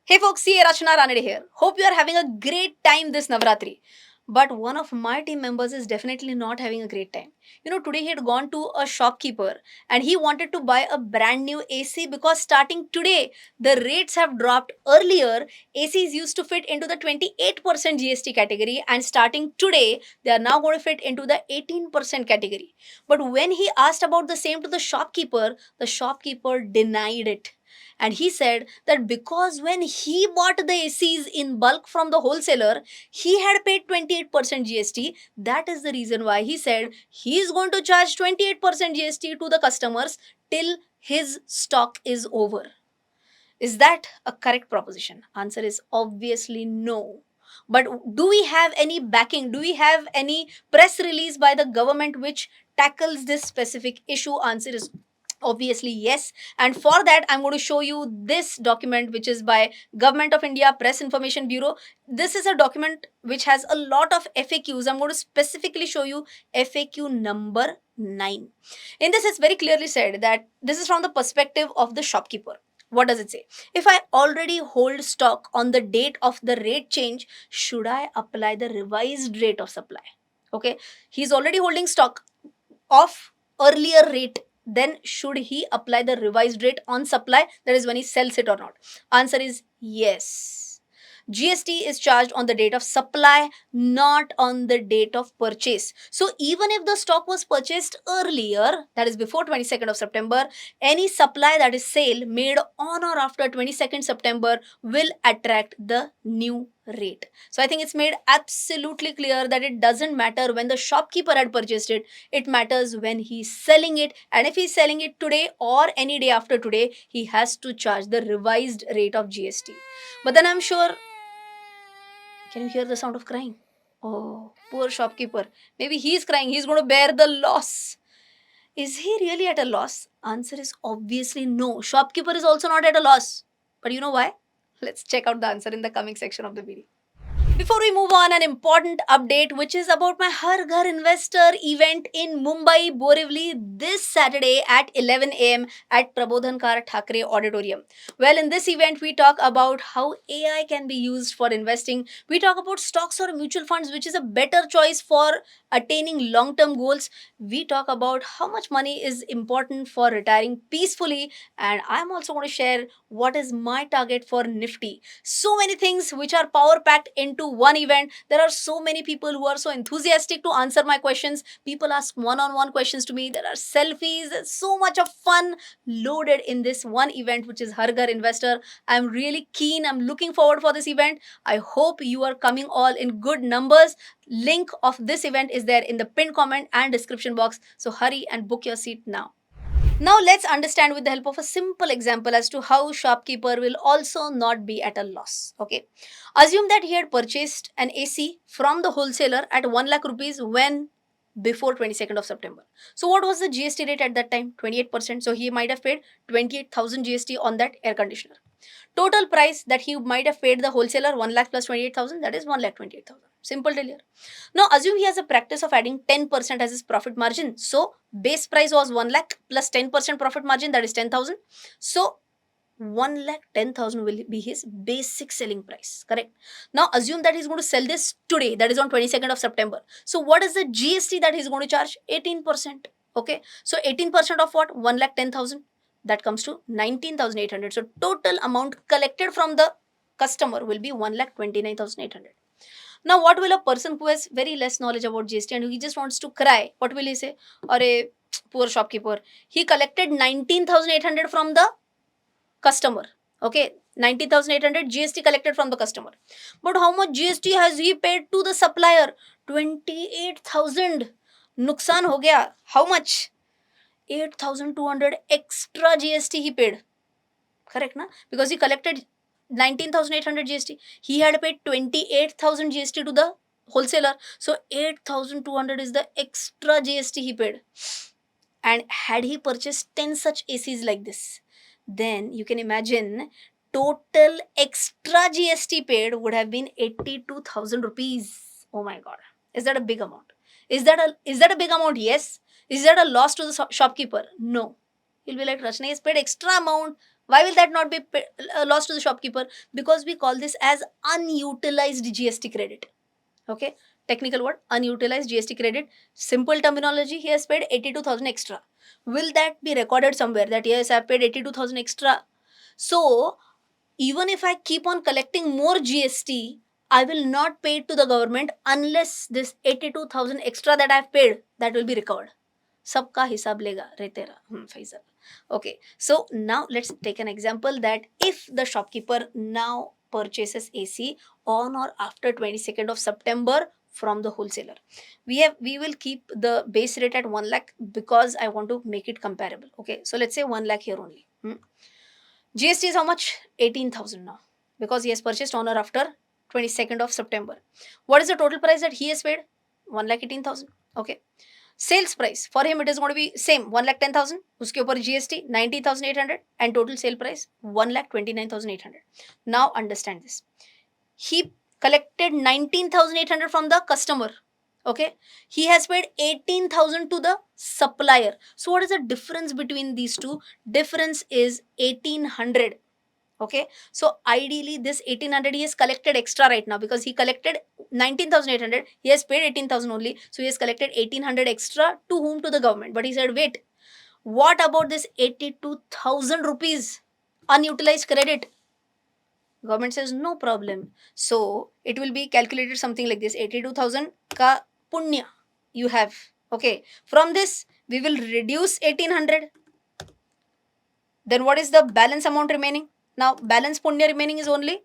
Hey folks, see Rachana Ranade here. Hope you are having a great time this Navratri. But one of my team members is definitely not having a great time. Today he had gone to a shopkeeper and he wanted to buy a brand new AC because starting today, the rates have dropped. Earlier, ACs used to fit into the 28% GST category, and starting today, they are now going to fit into the 18% category. But when he asked about the same to the shopkeeper denied it. And he said that because when he bought the ACs in bulk from the wholesaler, he had paid 28% GST. That is the reason why he said he is going to charge 28% GST to the customers till his stock is over. Is that a correct proposition? Answer is obviously no. But do we have any backing? Do we have any press release by the government which tackles this specific issue? Answer is obviously yes. And for that, I'm going to show you this document which is by Government of India Press Information Bureau. This is a document which has a lot of FAQs. I'm going to specifically show you FAQ number 9. In this, it's very clearly said that this is from the perspective of the shopkeeper. What does it say? If I already hold stock on the date of the rate change, should I apply the revised rate of supply? Okay, he's already holding stock of earlier rate. Then should he apply the revised rate on supply? That is when he sells it or not. Answer is yes. GST is charged on the date of supply, not on the date of purchase. So even if the stock was purchased earlier, that is before 22nd of September, any supply that is sale made on or after 22nd September will attract the new rate. So I think it's made absolutely clear that it doesn't matter when the shopkeeper had purchased it, it matters when he's selling it. And if he's selling it today or any day after today, he has to charge the revised rate of GST. But then I'm sure, can you hear the sound of crying? Oh, poor shopkeeper. Maybe he's crying. He's going to bear the loss. Is he really at a loss? Answer is obviously no. Shopkeeper is also not at a loss. But you know why? Let's check out the answer in the coming section of the video. Before we move on, an important update which is about my Har Ghar Investor event in Mumbai, Borivali this Saturday at 11 am at Prabodhankar Thakre Auditorium. Well, in this event, we talk about how AI can be used for investing. We talk about stocks or mutual funds, which is a better choice for attaining long term goals. We talk about how much money is important for retiring peacefully. And I'm also going to share what is my target for Nifty. So many things which are power packed into one event. There are so many people who are so enthusiastic to answer my questions. People ask one-on-one questions to me. There are selfies. There's so much of fun loaded in this one event, which is Har Ghar Investor. I'm really keen. I'm looking forward for this event. I hope you are coming all in good numbers. Link of this event is there in the pinned comment and description box. So hurry and book your seat now. Now let's understand with the help of a simple example as to how shopkeeper will also not be at a loss. Okay. Assume that he had purchased an AC from the wholesaler at 1 lakh rupees when before 22nd of September. So what was the GST rate at that time? 28%. So he might have paid 28,000 GST on that air conditioner. Total price that he might have paid the wholesaler 1 lakh plus 28,000, that is 1 lakh 28,000. Simple till here. Now assume he has a practice of adding 10% as his profit margin. So base price was 1 lakh plus 10% profit margin, that is 10,000. So 1 lakh 10,000 will be his basic selling price. Correct. Now assume that he's going to sell this today, that is on 22nd of September. So what is the GST that he's going to charge? 18%. Okay. So 18% of what? 1 lakh 10,000. That comes to 19,800. So total amount collected from the customer will be 1 lakh 29,800. Now, what will a person who has very less knowledge about GST and he just wants to cry, what will he say? Or a poor shopkeeper, he collected 19,800 from the customer. Okay, 19,800 GST collected from the customer. But how much GST has he paid to the supplier? 28,000. Nuksan ho gaya. How much? 8,200 extra GST he paid. Correct, na? Because he collected 19,800 GST. He had paid 28,000 GST to the wholesaler. So 8,200 is the extra GST he paid. And had he purchased 10 such ACs like this, then you can imagine total extra GST paid would have been 82,000 rupees. Oh my god. Is that a big amount? Is that a big amount? Yes. Is that a loss to the shopkeeper? No. He'll be like, Rachna has paid extra amount. Why will that not be lost to the shopkeeper? Because we call this as unutilized GST credit. Okay, technical word, unutilized GST credit. Simple terminology, he has paid 82,000 extra. Will that be recorded somewhere that yes, I have paid 82,000 extra? So even if I keep on collecting more GST, I will not pay it to the government unless this 82,000 extra that I have paid, that will be recovered. सबका हिसाब लेगा रे तेरा Faizal. Okay, so now let's take an example that if the shopkeeper now purchases AC on or after 22nd of September from the wholesaler, we will keep the base rate at 1 lakh because I want to make it comparable. Okay, so let's say 1 lakh here only. GST is how much? 18,000 now because he has purchased on or after 22nd of September. What is the total price that he has paid? 1,18,000. Okay. Sales price for him, it is going to be same 1,10,000. Uske upar GST 19,800 and total sale price 1,29,800. Now understand this. He collected 19,800 from the customer. Okay, he has paid 18,000 to the supplier. So what is the difference between these two? Difference is 1,800. Okay, so ideally this 1,800 he has collected extra right now because he collected 19,800, he has paid 18,000 only, so he has collected 1,800 extra. To whom? To the government. But he said, wait, what about this 82,000 rupees unutilized credit? Government says no problem. So it will be calculated something like this: 82,000 ka punya you have. Okay, from this we will reduce 1,800. Then what is the balance amount remaining? Now balance punya remaining is only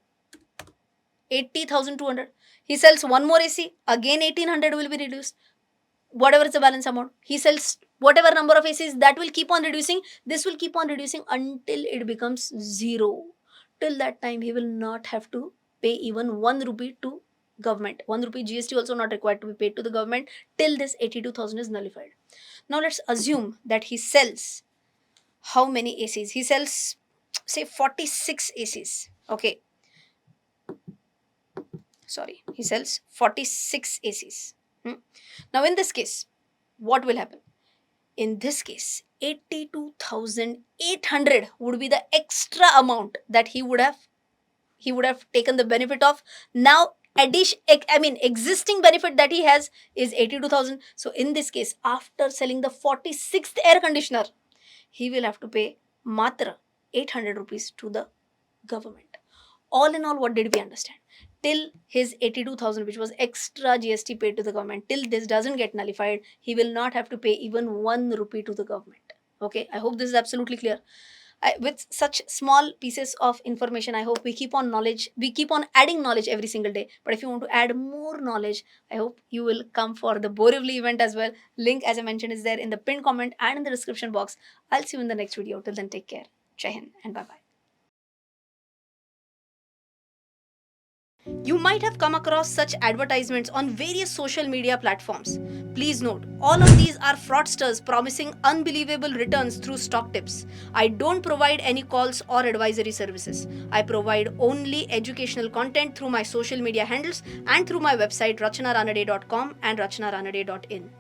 80,200. He sells one more AC, again 1,800 will be reduced. Whatever is the balance amount, he sells whatever number of ACs, that will keep on reducing. This will keep on reducing until it becomes zero. Till that time, he will not have to pay even 1 rupee to government. 1 rupee GST also not required to be paid to the government till this 82,000 is nullified. Now let's assume that he sells how many ACs? He sells say 46 ACs. Okay. Sorry, he sells 46 ACs. Now in this case, what will happen? In this case, 82,800 would be the extra amount that he would have taken the benefit of. Now existing benefit that he has is 82,000. So in this case, after selling the 46th air conditioner, he will have to pay matra 800 rupees to the government. All in all, what did we understand? Till his 82,000, which was extra GST paid to the government, till this doesn't get nullified, he will not have to pay even 1 rupee to the government. Okay, I hope this is absolutely clear. With such small pieces of information, I hope we keep on adding knowledge every single day. But if you want to add more knowledge, I hope you will come for the Borivali event as well. Link, as I mentioned, is there in the pinned comment and in the description box. I'll see you in the next video. Till then, take care. Jai Hind and bye-bye. You might have come across such advertisements on various social media platforms. Please note, all of these are fraudsters promising unbelievable returns through stock tips. I don't provide any calls or advisory services. I provide only educational content through my social media handles and through my website rachanaranade.com and rachanaranade.in.